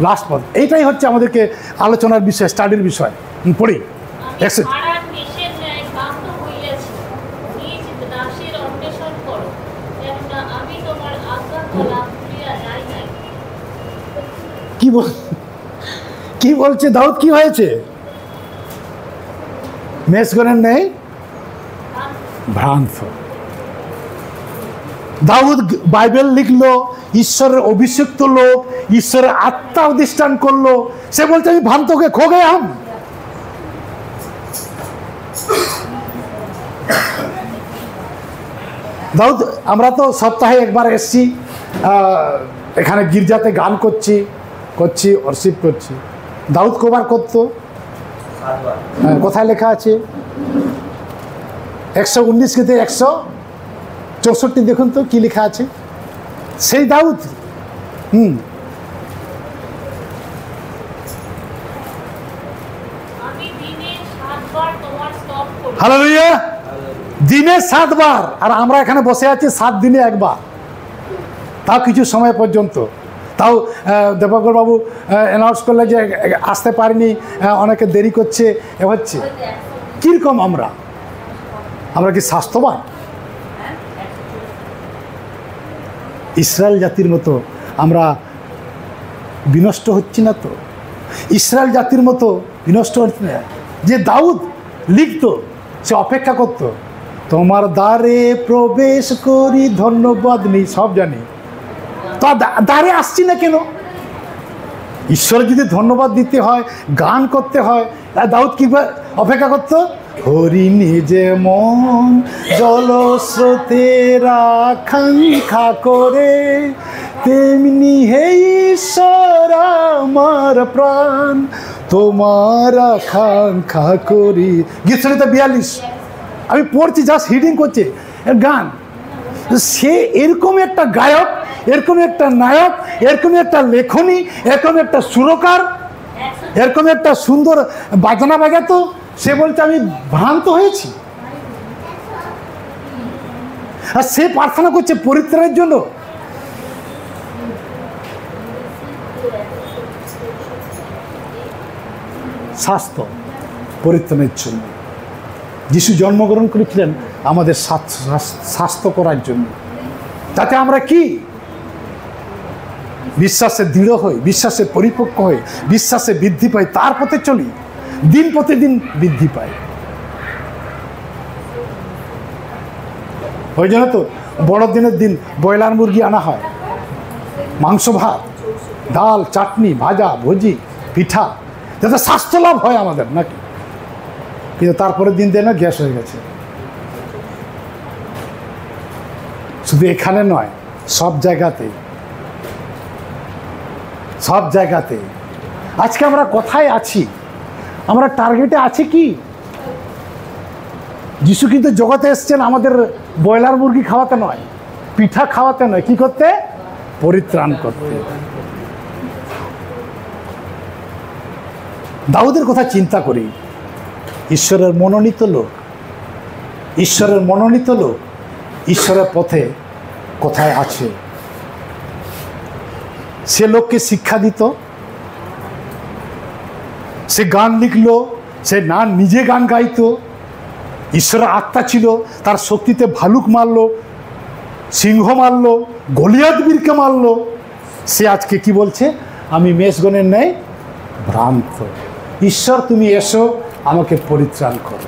লাস্ট পদ। এইটাই হচ্ছে আমাদেরকে আলোচনার বিষয়, স্টাডির বিষয়। পড়ি। কি বলছে দাউদ? কি হয়েছে? মেষগণের নেই ভ্রান্ত। দাউদ বাইবেল লিখলো, ঈশ্বরের অভিষিক্ত লোক, ঈশ্বরের আত্মা অধিষ্ঠান করলো। সে বলছে আমি ভ্রান্তকে খো গে হাম। দাউদ, আমরা তো সপ্তাহে একবার এসছি, এখানে গির্জাতে গান করছি, অর্শিপ করছি। দাউদ কবার করতো? কোথায় লেখা আছে? 119 থেকে 164 দেখুন তো কি লেখা আছে। সেই দাউদ। হালেলুয়া। দিনে 7 বার, আর আমরা এখানে বসে আছি 7 দিনে একবার, তাও কিছু সময় পর্যন্ত। তাও দেবকর বাবু অ্যানাউন্স করলে যে আসতে পারিনি, অনেকে দেরি করছে, হচ্ছে। কীরকম আমরা কি স্বাস্থ্যবান? ইসরায়েল জাতির মতো আমরা বিনষ্ট হচ্ছি না তো? ইসরায়েল জাতির মতো বিনষ্ট হচ্ছে না? যে দাউদ লিখতো, সে অপেক্ষা করতো, তোমার দ্বারে প্রবেশ করি, ধন্যবাদ নেই, সব জানি, তো দ্বারে আসছি না কেন? ঈশ্বর যদি ধন্যবাদ দিতে হয়, গান করতে হয়, দাউদ কি অপেক্ষা করতো? হরি নিজে মন জলস্রোতের আকাঙ্ক্ষা করে, তেমনি হে ঈশ্বর আমার প্রাণ তোমার আকাঙ্ক্ষা করি। গীত সংহিতা 42 আমি পড়ছি, জাস্ট হিডিং করছে গান। সে এরকম একটা গায়ক, এরকম একটা নায়ক, এরকম একটা লেখনী, এরকম একটা সুরকার, এরকম একটা সুন্দর বাজনা বাজাতো। সে বলছে আমি ভ্রান্ত হয়েছি। আর সে প্রার্থনা করছে পরিত্রাণের জন্য। স্বাস্থ্য পরিত্রাণের জন্য। যিশু জন্মগ্রহণ করেছিলেন আমাদের স্বাস্থ্য করার জন্য, যাতে আমরা কি বিশ্বাসে দৃঢ় হই, বিশ্বাসে পরিপক্ক হই, বিশ্বাসে বৃদ্ধি পাই, তার পথে চলি, দিন প্রতিদিন বৃদ্ধি পাই। ওই জন্য তো বড়দিনের দিন ব্রয়লার মুরগি আনা হয়, মাংস ভাত, ডাল, চাটনি, ভাজা, ভুজি, পিঠা, যাতে স্বাস্থ্য লাভ হয় আমাদের, নাকি? কিন্তু তারপরের দিন দিয়ে না গ্যাস হয়ে গেছে। শুধু এখানে নয়, সব জায়গাতেই, সব জায়গাতেই। আজকে আমরা কোথায় আছি? আমরা টার্গেটে আছি কি? যিশু কিন্তু জগতে এসছেন আমাদের ব্রয়লার মুরগি খাওয়াতে নয়, পিঠা খাওয়াতে নয়, কি করতে? পরিত্রাণ করতে। দাউদের কথা চিন্তা করি, ঈশ্বরের মনোনীত লোক, ঈশ্বরের মনোনীত লোক ঈশ্বরের পথে কোথায় আছে? সে লোককে শিক্ষা দিত, সে গান লিখলো, সে না নিজে গান গাইতো, ঈশ্বরের আত্মা ছিল, তার শক্তিতে ভালুক মারলো, সিংহ মারলো, গলিয়াত বীরকে মারলো। সে আজকে কি বলছে? আমি মেষগণের ন্যায় ভ্রান্ত। ঈশ্বর তুমি এসো, আমাকে পরিত্রাণ করো।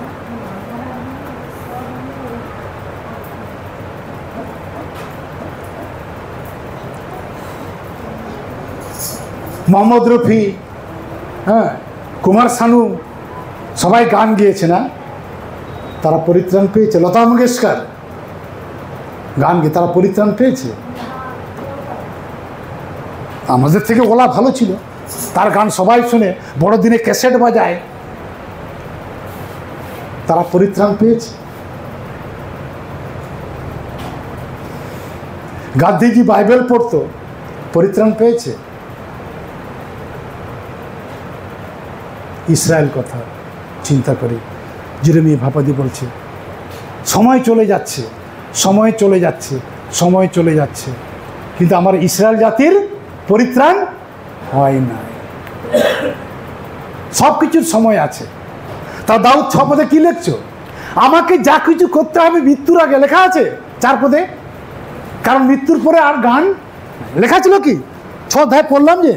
মোহাম্মদ রফি, হ্যাঁ, কুমার শানু, সবাই গান গেয়েছে না? তারা পরিত্রাণ পেয়েছে। লতা মঙ্গেশকর গান গেয়ে তারা পরিত্রাণ পেয়েছে। আমাদের থেকে ওলা ভালো ছিল, তার গান সবাই শুনে, বড়দিনে ক্যাসেট বাজায়, তারা পরিত্রাণ পেয়েছে। গান্ধীজি বাইবেল পড়তো, পরিত্রাণ পেয়েছে। ইসরায়েল কথা চিন্তা করি, জেরেমিয়া ভাপাদি বলছে সময় চলে যাচ্ছে, সময় চলে যাচ্ছে, সময় চলে যাচ্ছে, কিন্তু আমার ইসরায়েল জাতির পরিত্রাণ হয় না। সব কিছুর সময় আছে। তা দাউদ 6 পদে কি লিখছো? আমাকে যা কিছু করতে হবে মৃত্যুর আগে, লেখা আছে 4 পদে। কারণ মৃত্যুর পরে আর গান লেখা ছিল কি? 6 অধ্যায় পড়লাম, যে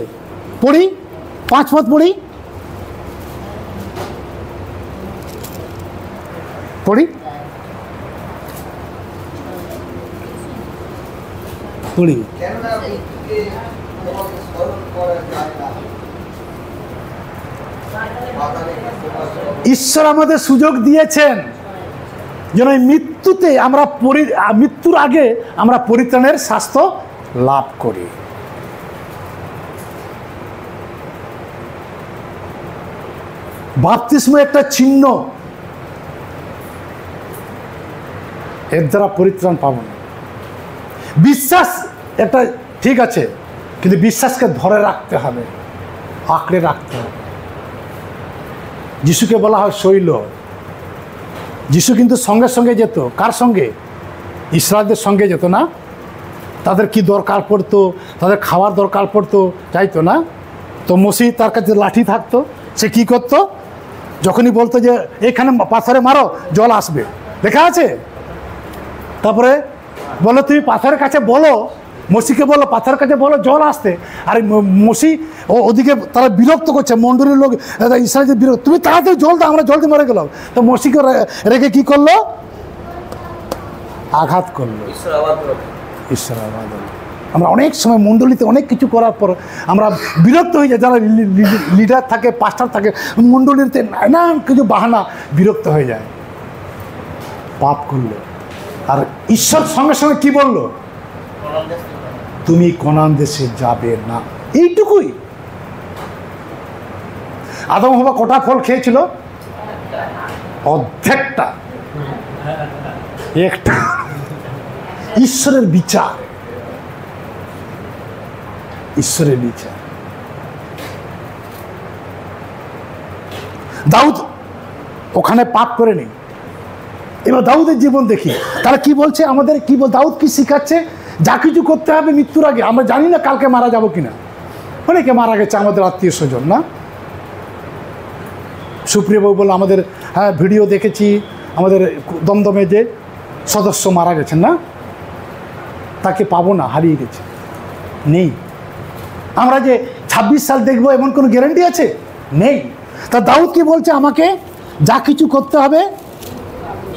পড়ি 5 পদ পড়ি পড়ি পড়ি ঈশ্বর আমাদের সুযোগ দিয়েছেন যেন মৃত্যুতে আমরা মৃত্যুর আগে আমরা পরিত্রাণের স্বাস্থ্য লাভ করি। বাপ্তিস্ম একটা চিহ্ন, এর দ্বারা পরিত্রাণ পাবো না। বিশ্বাস একটা ঠিক আছে, কিন্তু বিশ্বাসকে ধরে রাখতে হবে, আঁকড়ে রাখতে হবে। যিশুকে বলা হয় শৈল। যিশু কিন্তু সঙ্গে সঙ্গে যেত, কার সঙ্গে? ইসরায়েলদের সঙ্গে যেত না? তাদের কি দরকার পড়তো, তাদের খাওয়ার দরকার পড়তো, যাইতো না? তো মসি তার কাছে লাঠি থাকতো, সে কি করতো? যখনই বলতো যে এখানে পাথরে মারো, জল আসবে, লেখা আছে। তারপরে বলো তুমি পাথরের কাছে বলো, মসিকে বলো পাথরের কাছে বলো জল আসতে। আর মসি ওদিকে তারা বিরক্ত করছে, মন্ডলীর লোক ইসরায়েলের বিরক্ত, তুমি তাড়াতাড়ি জল দাও, আমরা জলদি মরে গেলাম। তো মসিকে রেখে কি করলো? আঘাত করলো। ঈশ্বর আবাদ। আমরা অনেক সময় মণ্ডলীতে অনেক কিছু করার পর আমরা বিরক্ত হয়ে যাই, যারা লিডার থাকে, পাস্টার থাকে, মণ্ডলীতে না কিছু বাহানা, বিরক্ত হয়ে যায়, পাপ করলো। আর ঈশ্বর সঙ্গে সঙ্গে কি বললো? তুমি কনান দেশে যাবে না, এইটুকুই। আদম হাওয়া কটা ফল খেয়েছিল? অর্ধেকটা, একটা। ঈশ্বরের বিচার, ঈশ্বরের বিচার। দাউদ ওখানে পাপ করেনি, এবার দাউদের জীবন দেখি, তারা কি বলছে আমাদের, কি দাউদ কি শিখাচ্ছে, যা কিছু করতে হবে মৃত্যুর আগে। আমরা জানি না কালকে মারা যাবো কিনা, অনেকে মারা গেছে আমাদের আত্মীয় স্বজন, না? সুপ্রিয় বউ বলে আমাদের, হ্যাঁ ভিডিও দেখেছি, আমাদের দমদমে যে সদস্য মারা গেছেন, না? তাকে পাবো না, হারিয়ে গেছে, নেই। আমরা যে 26 সাল দেখবো এমন কোনো গ্যারান্টি আছে? নেই। তা দাউদ কি বলছে, আমাকে যা কিছু করতে হবে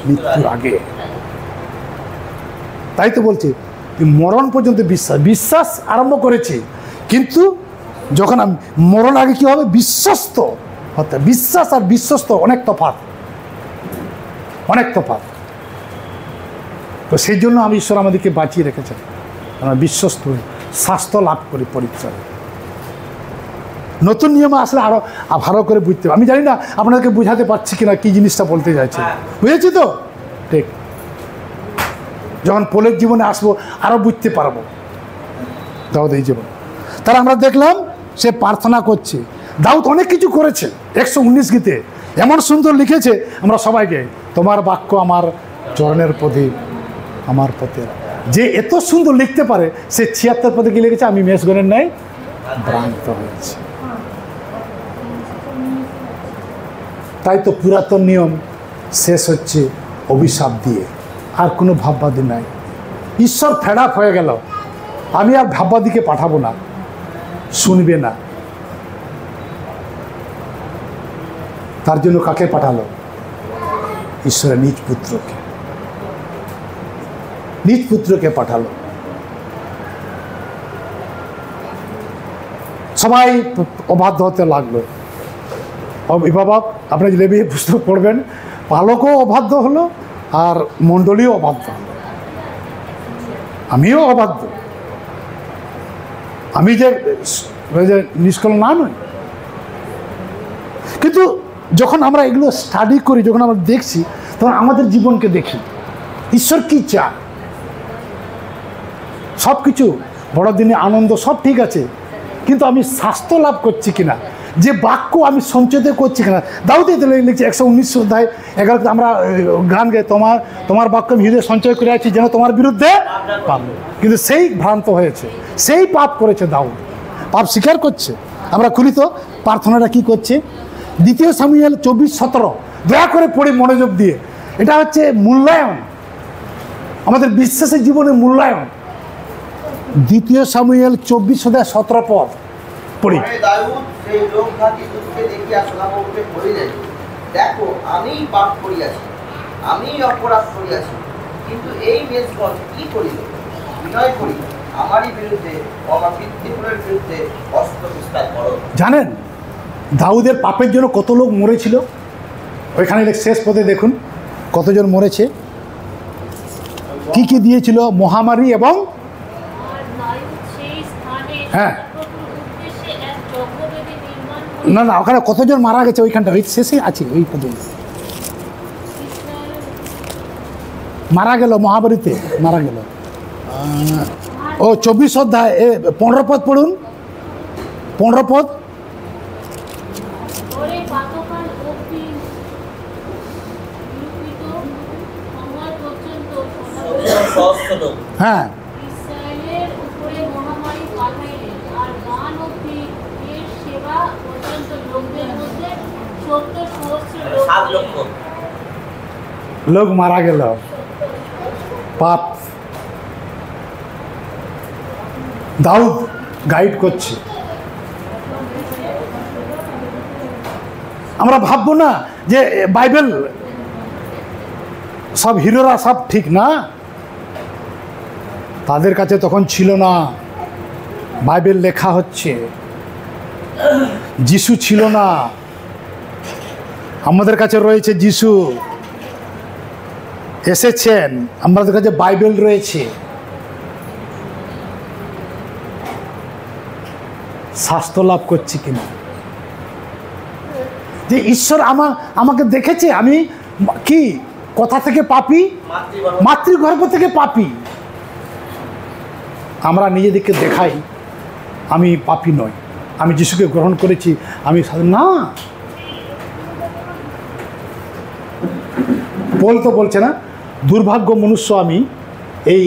মৃত্যুর আগে। তাই তো বলছে মরণ পর্যন্ত বিশ্বাস আরম্ভ করেছে, কিন্তু যখন মরণ আগে কি হবে, বিশ্বস্ত হতে। বিশ্বাস আর বিশ্বস্ত অনেক তফাৎ, অনেক তফাৎ। তো সেই জন্য আমি ঈশ্বর আমাদেরকে বাঁচিয়ে রেখেছেন, আমরা বিশ্বস্ত হই, স্বাস্থ্য লাভ করি পরিত্রাণে। নতুন নিয়মে আসলে আরো ভালো করে বুঝতে হবে। আমি জানি না আপনাদেরকে বুঝাতে পারছি কিনা কি জিনিসটা বলতে চাইছে, বুঝেছি তো? ঠিক, যখন পোলের জীবনে আসবো আরো বুঝতে পারবো দাউদ এই জীবন। তারা আমরা দেখলাম সে প্রার্থনা করছে। দাউদ অনেক কিছু করেছে, 119 গীতে এমন সুন্দর লিখেছে, আমরা সবাইকে, তোমার বাক্য আমার চরণের প্রদীপ, আমার পথের। যে এত সুন্দর লিখতে পারে, সে 76 পদে কি লিখেছে, আমি মেষগণের ন্যায় ভ্রান্ত হয়েছে। তাই তো পুরাতন নিয়ম শেষ হচ্ছে অভিশাপ দিয়ে, আর কোনো ভাববাদী নাই। ঈশ্বর ফেড আপ হয়ে গেল, আমি আর ভাববাদীকে পাঠাবো না, শুনবে না। তার জন্য কাকে পাঠালো? ঈশ্বরের নিজ পুত্রকে, নিজ পুত্রকে পাঠালো। সবাই অবাধ্য হতে লাগলো। অভিভাবক, আপনি লেবিয়ে পুস্তক পড়বেন, পালকও অবাধ্য হলো আর মণ্ডলীও অবাধ্য হলো। আমিও অবাধ্য, আমি যে নিষ্কল না নই। কিন্তু যখন আমরা এগুলো স্টাডি করি, যখন আমরা দেখছি, তখন আমাদের জীবনকে দেখি ঈশ্বর কি চায়। সব কিছু বড়দিনে আনন্দ সব ঠিক আছে, কিন্তু আমি স্বাস্থ্য লাভ করছি কিনা, যে বাক্য আমি সঞ্চিত করছি কিনা। দাউদ লিখছে 119 অধ্যায় 11, আমরা গান গাই, তোমার বাক্য আমি হৃদয়ে সঞ্চয় করে আছি যেন তোমার বিরুদ্ধে পাপ। কিন্তু সেই ভ্রান্ত হয়েছে, সেই পাপ করেছে দাউদ, পাপ স্বীকার করছে। আমরা খুলি তো প্রার্থনাটা কি করছে, 2 সামুয়েল 24:17, দয়া করে পড়ে মনোযোগ দিয়ে। এটা হচ্ছে মূল্যায়ন, আমাদের বিশ্বাসের জীবনে মূল্যায়ন। 2 সামুয়েল 24:17 পদ পড়ি। দাউদ সেই লোকঘাতী দূতকে দেখিয়া সদাপ্রভুকে বলিলেন, দেখো আমি পাপ করিয়াছি, আমি অপরাধ করিয়াছি, কিন্তু এই মেষগণ কি করিল? বিনয় করি আমারই বিরুদ্ধে, আমার পিতৃকুলের বিরুদ্ধে অস্ত্র বিস্তার করো। জানেন দাউদের পাপের জন্য কত লোক মরেছিল? ওইখানে শেষ পদে দেখুন কতজন মরেছে, কি কি দিয়েছিল, মহামারী এবং হ্যাঁ না না, ওখানে কতজন মারা গেছে ওইখানটা, ওই শেষে আছে, ওই পর্যন্ত মারা গেল, মহামারীতে মারা গেল। ও 24 অধ্যায় 15 পদ পড়ুন, 15 পদ। হ্যাঁ, লোক মারা গেল পাপ। দাউদ গাইড করছে। আমরা ভাববো না যে বাইবেল সব হিরোরা সব ঠিক না, তাদের কাছে তখন ছিল না, বাইবেল লেখা হচ্ছে। যিশু ছিল না, আমাদের কাছে রয়েছে যিশু এসেছেন, আমাদের কাছে বাইবেল রয়েছে। স্বাস্থ্য লাভ করছি কিনা, যে ঈশ্বর আমাকে দেখেছে আমি কি কথা থেকে পাপী, মাতৃগর্ভ থেকে পাপী। আমরা নিজেদেরকে দেখাই আমি পাপী নই, আমি যিশুকে গ্রহণ করেছি, আমি না। পোল তো বলছে না, দুর্ভাগ্য মনুষ্য আমি, এই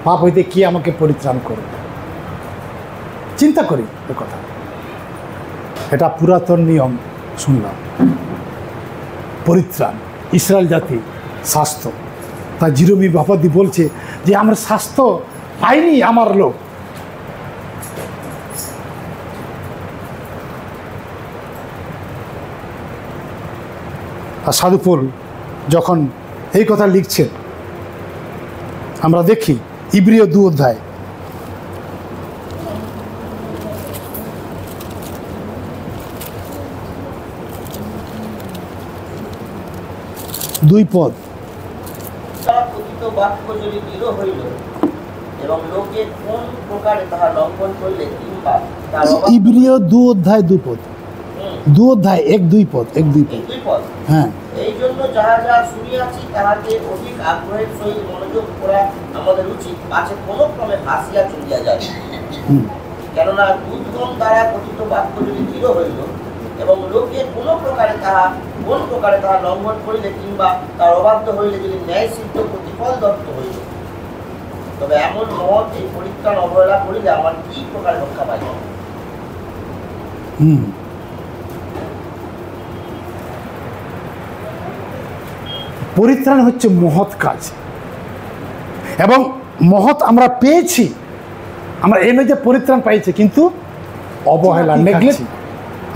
পাপ হইতে কি আমাকে পরিত্রাণ করবে। চিন্তা করি এ কথা, এটা পুরাতন নিয়ম শুনলাম। পরিত্রাণ, ইসরায়েল জাতি স্বাস্থ্য, তা জিরোমি বাপাদি বলছে যে আমরা স্বাস্থ্য পাইনি আমার লোক। আর সাধু পোল যখন এই কথা লিখছেন, আমরা দেখি ইব্রিয় 2 অধ্যায় 2 পদ। তারা কথিত বাক্য যদি দৃঢ় হইল এবং লোকে কোন প্রকারে তাহা লঙ্ঘন করলে কিংবা তার ইব্রিয় 2 অধ্যায় 2 পদ, 2 অধ্যায় 1-2 পদ, 1-2 পদ। দুই পদ। হ্যাঁ, এই জন্য যাহা যাহা শুনিয়াছি তাহাকে অধিক আগ্রহের সহিত মনোযোগ করা আমাদের উচিত, পাছে কোনো ক্রমে ভাসিয়া চলিয়া যায়। কেননা দুধগণ দ্বারা কথিত বাক্য যদি দৃঢ় হইল এবং লোকে কোন প্রকারে তাহা লঙ্ঘন করিলে কিংবা তার অবাধ্য হইলে যদি ন্যায় সিদ্ধ প্রতিফল দত্ত হইল, তবে এমন মত এই পরিত্রাণ অবহেলা করিলে আমার কি প্রকারে রক্ষা পাইব? পরিত্রাণ হচ্ছে মহৎ কাজ, এবং মহৎ আমরা পেয়েছি। আমরা এনে যে পরিত্রাণ পাইছি, কিন্তু অবহেলা, নেগলেক্ট।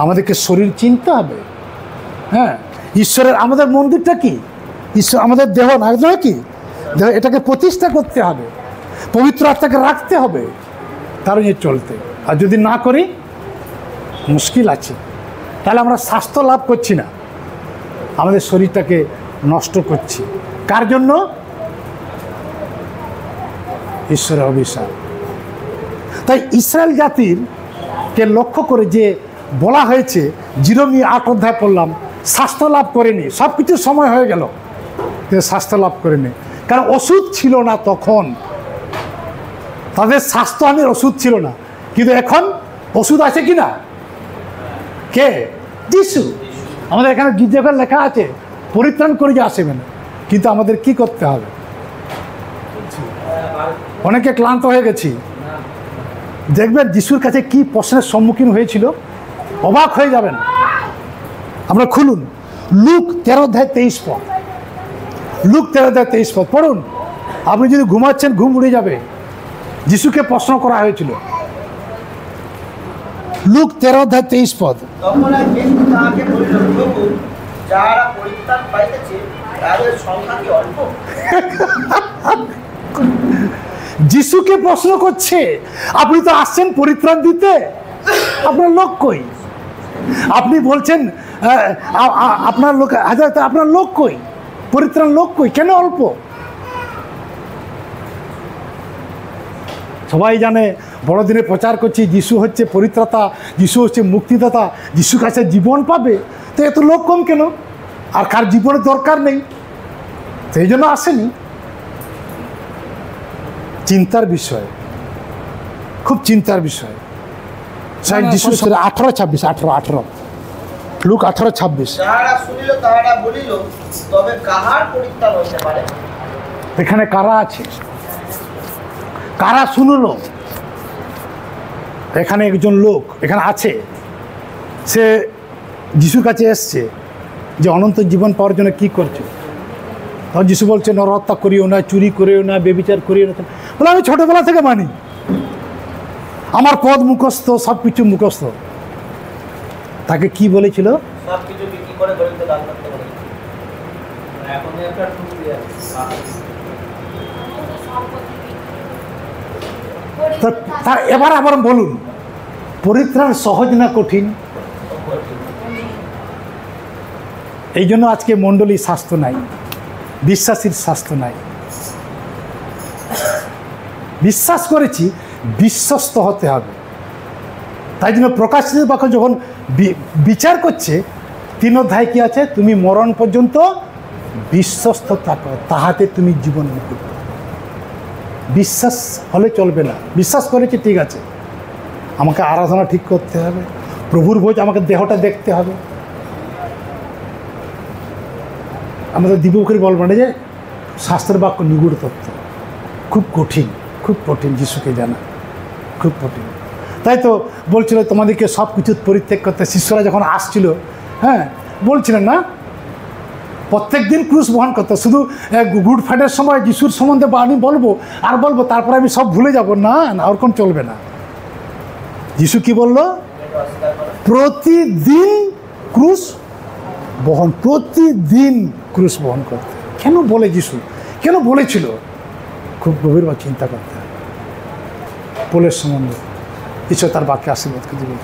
আমাদেরকে শরীর চিনতে হবে। হ্যাঁ, ঈশ্বরের আমাদের মন্দিরটা কি? ঈশ্বর আমাদের দেহ না, নয় কি? দেহ, এটাকে প্রতিষ্ঠা করতে হবে, পবিত্র আত্মাকে রাখতে হবে, তার নিয়ে চলতে। আর যদি না করি, মুশকিল আছে। তাহলে আমরা স্বাস্থ্য লাভ করছি না, আমাদের শরীরটাকে নষ্ট করছি। কার জন্য? ঈশ্বরের অভিশাপ। তাই ইসরায়েল জাতির কে লক্ষ্য করে যে বলা হয়েছে, জিরোমি 8 অধ্যায় পড়লাম, স্বাস্থ্য লাভ করেনি। সব কিছু সময় হয়ে গেল, কিন্তু স্বাস্থ্য লাভ করেনি, কারণ ওষুধ ছিল না তখন। তাদের স্বাস্থ্যহানির ওষুধ ছিল না, কিন্তু এখন ওষুধ আছে কি না? কে? যিশু। আমাদের এখানে গির্জাঘর লেখা আছে, পরিত্রাণ করে যে আসবে না। কিন্তু আমাদের কি করতে হবে? অনেকে ক্লান্ত হয়ে গেছি। দেখবেন যিশুর কাছে কি প্রশ্নের সম্মুখীন হয়েছিল, অবাক হয়ে যাবেন। আমরা খুলুন লুক 13 অধ্যায় 23 পদ। লুক 13 অধ্যায় 23 পদ পড়ুন। আপনি যদি ঘুমাচ্ছেন, ঘুম উড়ে যাবে। যিশুকে প্রশ্ন করা হয়েছিল। লুক 13 অধ্যায় 23 পদ। তখন এক ব্যক্তি তাহাকে বলিল, প্রভু, যাহারা পরিত্রাণ পাইতেছে তাদের সংখ্যা কি অল্প? যিশুকে প্রশ্ন করছে, আপনি তো আসছেন পরিত্রাণ দিতে, আপনার লোক কই? আপনি বলছেন আপনার লোক হাজার, আপনার লোক কই? পরিত্রাণ লোক কই? কেন অল্প? সবাই জানে, বড়দিনে প্রচার করছি যিশু হচ্ছে পরিত্রাতা, যিশু হচ্ছে মুক্তিদাতা, যিশুর কাছে জীবন পাবে। তো এত লোক কম কেন? আর কার জীবনের দরকার নেই, সেই জন্য আসেনি। চিন্তার বিষয়, খুব চিন্তার বিষয়। যিশু 18:26, লুক 18:26। যাহারা শুনিল তাহারা বলিল, তবে কাহার পরিত্রাণ হইতে পারে? এখানে কারা আছে? কারা শুনলো? এখানে একজন লোক এখানে আছে, সে যিশুর কাছে এসছে যে অনন্ত জীবন পাওয়ার জন্য কি করছে। তখন যিশু বলছে, নরহত্যা করিও না, চুরি করিও না, বেবিচার করিও না। বলে, আমি ছোটবেলা থেকে মানি, আমার পদ মুখস্থ, সব কিছু মুখস্থ। তাকে কি বলেছিল? সব কিছু বিক্রি করে গরিবকে দান করতে বলে। এবার আবার বলুন, পরিত্রাণ সহজ না কঠিন? এই জন্য আজকে মণ্ডলী স্বাস্থ্য নাই, বিশ্বাসীর স্বাস্থ্য নাই। বিশ্বাস করেছি, বিশ্বস্ত হতে হবে। তাই জন্য প্রকাশিত বাক্য যখন বিচার করছে, 3 অধ্যায় কি আছে? তুমি মরণ পর্যন্ত বিশ্বস্ত থাকো, তাহাতে তুমি জীবন মুক্তি পাবে। বিশ্বাস হলে চলবে না। বিশ্বাস করেছি, ঠিক আছে, আমাকে আরাধনা ঠিক করতে হবে, প্রভুর ভোজ, আমাকে দেহটা দেখতে হবে। আমাদের দিবকরি বলবো না যে শাস্ত্রের বাক্য নিগুড় তত্ত্ব, খুব কঠিন যিশুকে জানা, খুব কঠিন। তাই তো বলছিল তোমাদেরকে সব কিছু পরিত্যাগ করতে, শিষ্যরা যখন আসছিল, হ্যাঁ বলছিলেন না প্রত্যেক দিন ক্রুশ বহন করতে, শুধু গুড ফ্রাইডের সময় যিশুর সম্বন্ধে আমি বলবো আর বলবো, তারপরে আমি সব ভুলে যাব, না না, ওরকম চলবে না। যিশু কি বললো? প্রতিদিন ক্রুশ বহন, প্রতিদিন ক্রুশ বহন করতে। কেন বলে যিশু, কেন বলেছিল? খুব গভীরভাবে চিন্তা করতে হবে পোলের সম্বন্ধে। ঈশ্বর তার বাক্যে আশীর্বাদ করে দিবে।